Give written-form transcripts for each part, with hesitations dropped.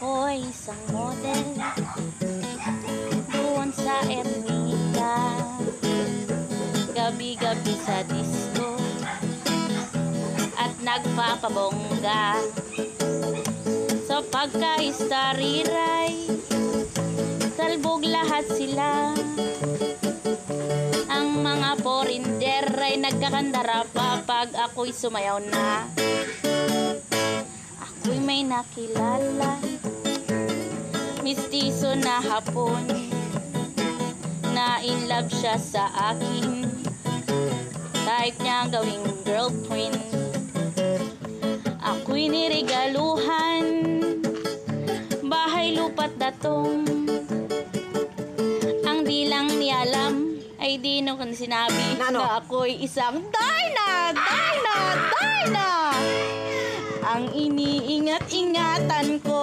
Ako'y isang model doon sa Ermita, gabi-gabi sa disco at nagpapabongga sa pagka-istariray. Talbog lahat sila, ang mga porinder ay nagkakandara pa pag ako'y sumayaw na. Ako'y may nakilala, mistiso na hapon, na in love siya sa akin, type niya gawing girlfriend. Ako'y niregaluhan, bahay lupa't datong. Ang di lang nialam ay di nung sinabi na ako'y isang Darna. Ang iniingat-ingatan ko,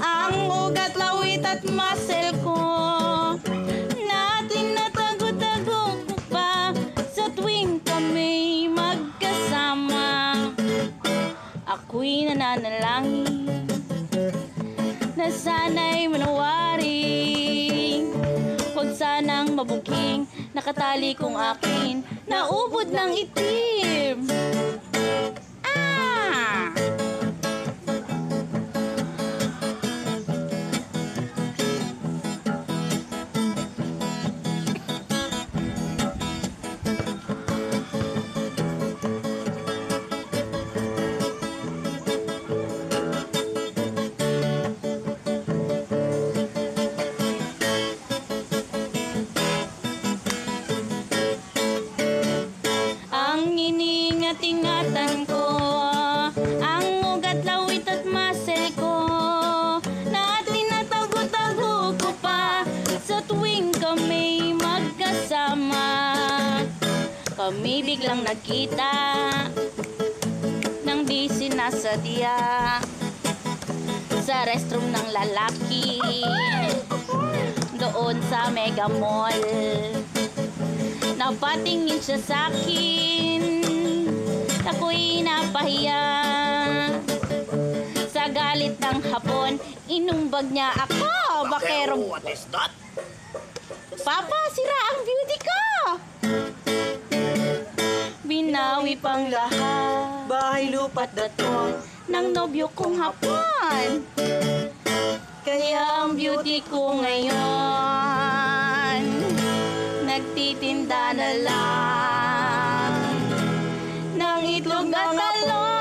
ang ugat, lawit at muscle ko, na tinatago-tago ko pa sa tuwing kami magkasama. Ako'y nananalangin na sana'y manawaring, huwag sanang mabuking nakatali kong akin, naubod ng itim. Ingatan ko, ang ugat, lawit at muscle ko, na tinatago-tago ko pa sa tuwing kami magkasama. Kami biglang nagkita nang di sinasadya sa restroom ng lalaki doon sa Mega Mall. Napatingin siya sa'kin, ako'y napahiya. Sa galit ng hapon, inumbag niya ako. Bakero, what is that? Papa, sira ang beauty ko. Binawi pang lahat, Bahay lupa't dato ng nobyo kong hapon. Kaya ang beauty ko ngayon, nagtitinda na lang ng itlog at talong.